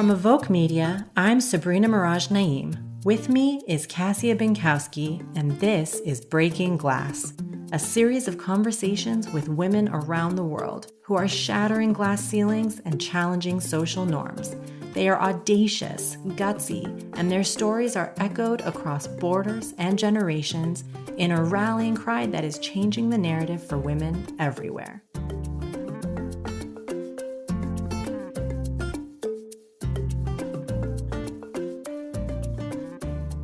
From Evoke Media, I'm Sabrina Mirage Naeem. With me is Cassia Binkowski, and this is Breaking Glass, a series of conversations with women around the world who are shattering glass ceilings and challenging social norms. They are audacious, gutsy, and their stories are echoed across borders and generations in a rallying cry that is changing the narrative for women everywhere.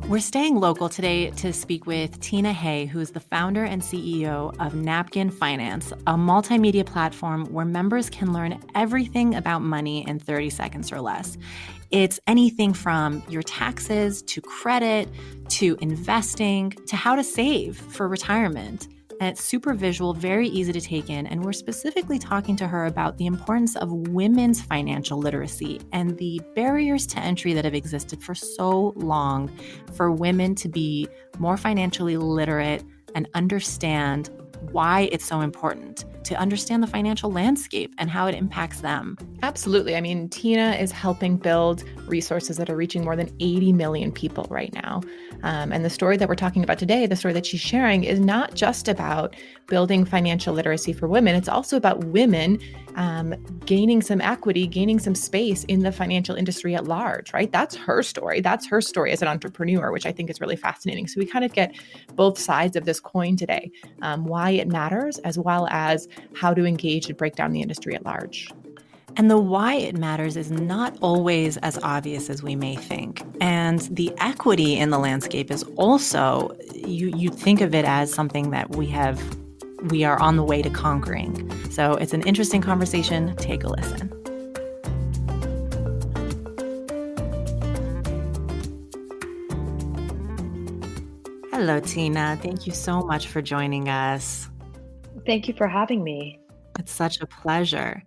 We're staying local today to speak with Tina Hay, who's the founder and CEO of Napkin Finance, a multimedia platform where members can learn everything about money in 30 seconds or less. It's anything from your taxes to credit to investing to how to save for retirement. And it's super visual, very easy to take in. And we're specifically talking to her about the importance of women's financial literacy and the barriers to entry that have existed for so long for women to be more financially literate and understand why it's so important to understand the financial landscape and how it impacts them. Absolutely. I mean, Tina is helping build resources that are reaching more than 80 million people right now. And the story that we're talking about today, the story that she's sharing, is not just about building financial literacy for women. It's also about women gaining some equity, gaining some space in the financial industry at large, right? That's her story. That's her story as an entrepreneur, which I think is really fascinating. So we kind of get both sides of this coin today, why it matters, as well as how to engage and break down the industry at large. And the why it matters is not always as obvious as we may think. And the equity in the landscape is also, you think of it as something that we are on the way to conquering. So it's an interesting conversation. Take a listen. Hello, Tina. Thank you so much for joining us. Thank you for having me. It's such a pleasure.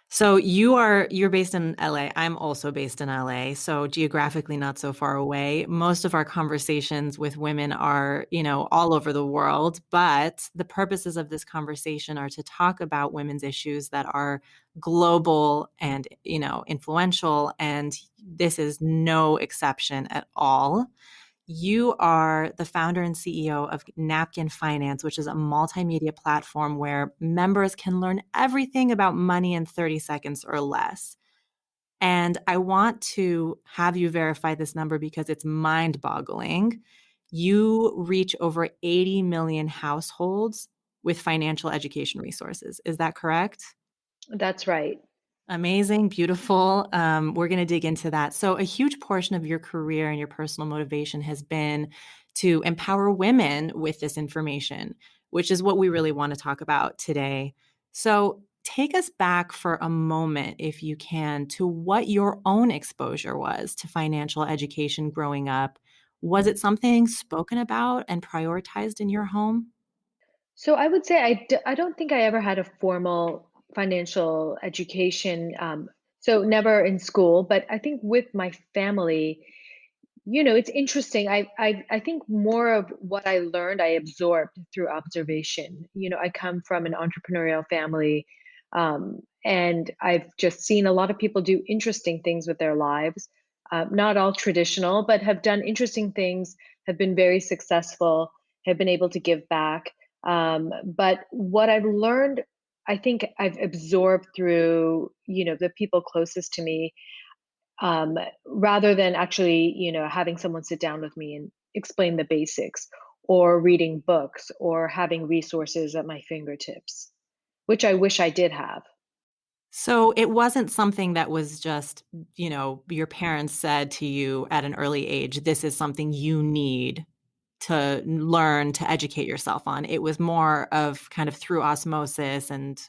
So you're based in LA. I'm also based in LA, so geographically not so far away. Most of our conversations with women are, all over the world, but the purposes of this conversation are to talk about women's issues that are global and, influential, and this is no exception at all. You are the founder and CEO of Napkin Finance, which is a multimedia platform where members can learn everything about money in 30 seconds or less. And I want to have you verify this number because it's mind-boggling. You reach over 80 million households with financial education resources. Is that correct? That's right. Amazing, beautiful. We're going to dig into that. So a huge portion of your career and your personal motivation has been to empower women with this information, which is what we really want to talk about today. So take us back for a moment, if you can, to what your own exposure was to financial education growing up. Was it something spoken about and prioritized in your home? So I would say I don't think I ever had a formal financial education. So never in school, but I think with my family, it's interesting. I think more of what I learned, I absorbed through observation. I come from an entrepreneurial family, and I've just seen a lot of people do interesting things with their lives. Not all traditional, but have done interesting things, have been very successful, have been able to give back. But what I've learned, I think I've absorbed through, the people closest to me, rather than actually, having someone sit down with me and explain the basics, or reading books, or having resources at my fingertips, which I wish I did have. So it wasn't something that was just, your parents said to you at an early age, this is something you need to learn to educate yourself on. It was more of kind of through osmosis and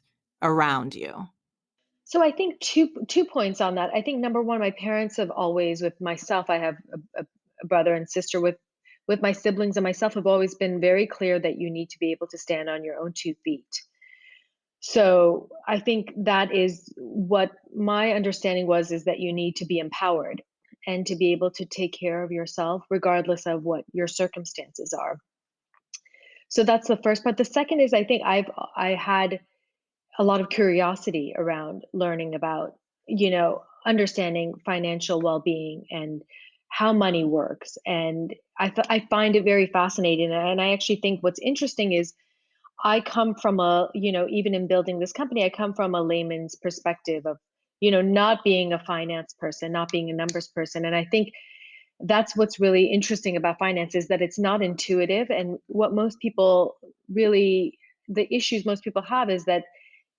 around you. So I think two points on that. I think number one, my parents have always, with myself, I have a brother and sister, with my siblings and myself, have always been very clear that you need to be able to stand on your own 2 feet. So I think that is what my understanding was, is that you need to be empowered and to be able to take care of yourself regardless of what your circumstances are. So that's the first part. The second is, I think I had a lot of curiosity around learning about, understanding financial well-being and how money works. And I find it very fascinating. And I actually think what's interesting is I come from even in building this company, I come from a layman's perspective of, not being a finance person, not being a numbers person. And I think that's what's really interesting about finance is that it's not intuitive. And what most people really, the issues most people have is that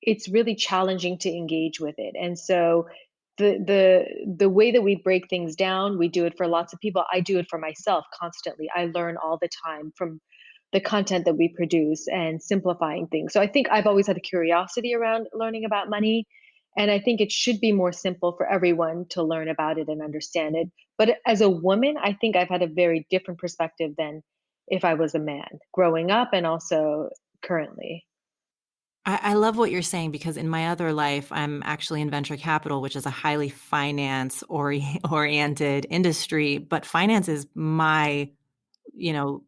it's really challenging to engage with it. And so the way that we break things down, we do it for lots of people. I do it for myself constantly. I learn all the time from the content that we produce and simplifying things. So I think I've always had a curiosity around learning about money. And I think it should be more simple for everyone to learn about it and understand it. But as a woman, I think I've had a very different perspective than if I was a man growing up and also currently. I love what you're saying because in my other life, I'm actually in venture capital, which is a highly finance oriented industry. But finance is my, you know,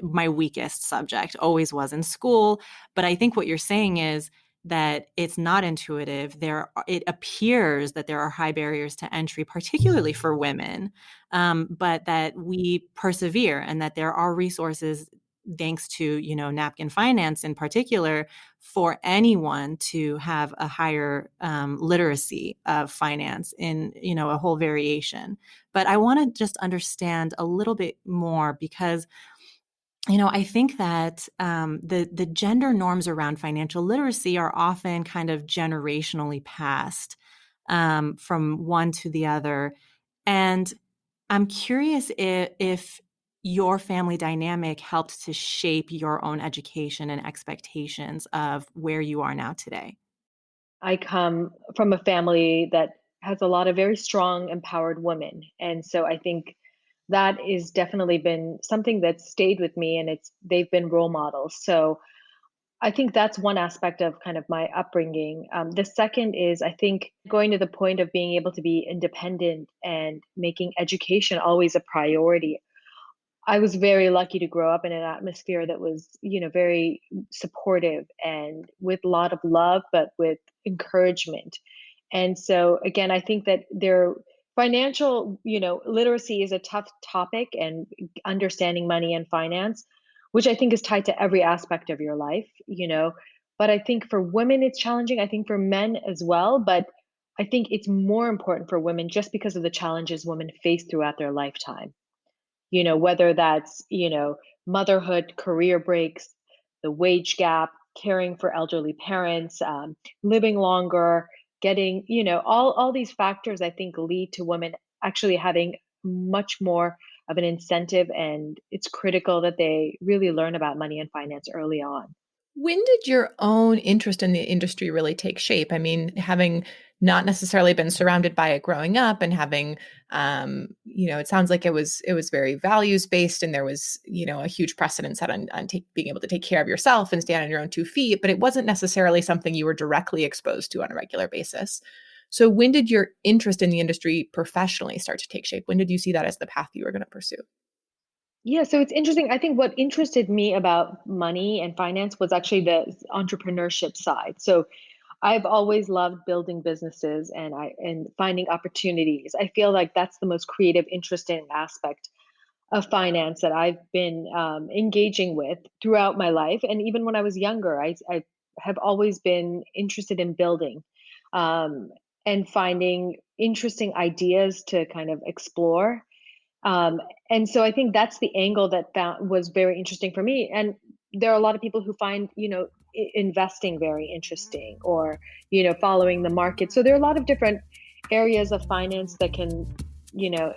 my weakest subject, always was in school. But I think what you're saying is that it's not intuitive. It appears that there are high barriers to entry, particularly for women, but that we persevere and that there are resources, thanks to napkin finance in particular, for anyone to have a higher literacy of finance in a whole variation. But I want to just understand a little bit more because I think that the gender norms around financial literacy are often kind of generationally passed from one to the other. And I'm curious if your family dynamic helped to shape your own education and expectations of where you are now today. I come from a family that has a lot of very strong, empowered women. And so I think that is definitely been something that's stayed with me and they've been role models. So I think that's one aspect of kind of my upbringing. The second is I think going to the point of being able to be independent and making education always a priority. I was very lucky to grow up in an atmosphere that was, very supportive and with a lot of love, but with encouragement. And so again, I think that financial, literacy is a tough topic and understanding money and finance, which I think is tied to every aspect of your life. But I think for women it's challenging. I think for men as well, but I think it's more important for women just because of the challenges women face throughout their lifetime. Whether that's, motherhood, career breaks, the wage gap, caring for elderly parents, living longer, getting, all these factors I think lead to women actually having much more of an incentive. And it's critical that they really learn about money and finance early on. When did your own interest in the industry really take shape? I mean, having not necessarily been surrounded by it growing up and having, it sounds like it was very values based, and there was, a huge precedent set on being able to take care of yourself and stand on your own 2 feet, but it wasn't necessarily something you were directly exposed to on a regular basis. So when did your interest in the industry professionally start to take shape? When did you see that as the path you were going to pursue? Yeah, so it's interesting. I think what interested me about money and finance was actually the entrepreneurship side. So I've always loved building businesses and finding opportunities. I feel like that's the most creative, interesting aspect of finance that I've been engaging with throughout my life. And even when I was younger, I have always been interested in building um, and finding interesting ideas to kind of explore. Um, and so I think that's the angle that was very interesting for me. And there are a lot of people who find, investing very interesting or, following the market. So there are a lot of different areas of finance you know,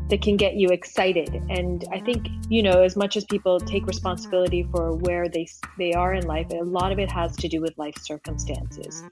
that can get you excited. And I think, as much as people take responsibility for where they are in life, a lot of it has to do with life circumstances.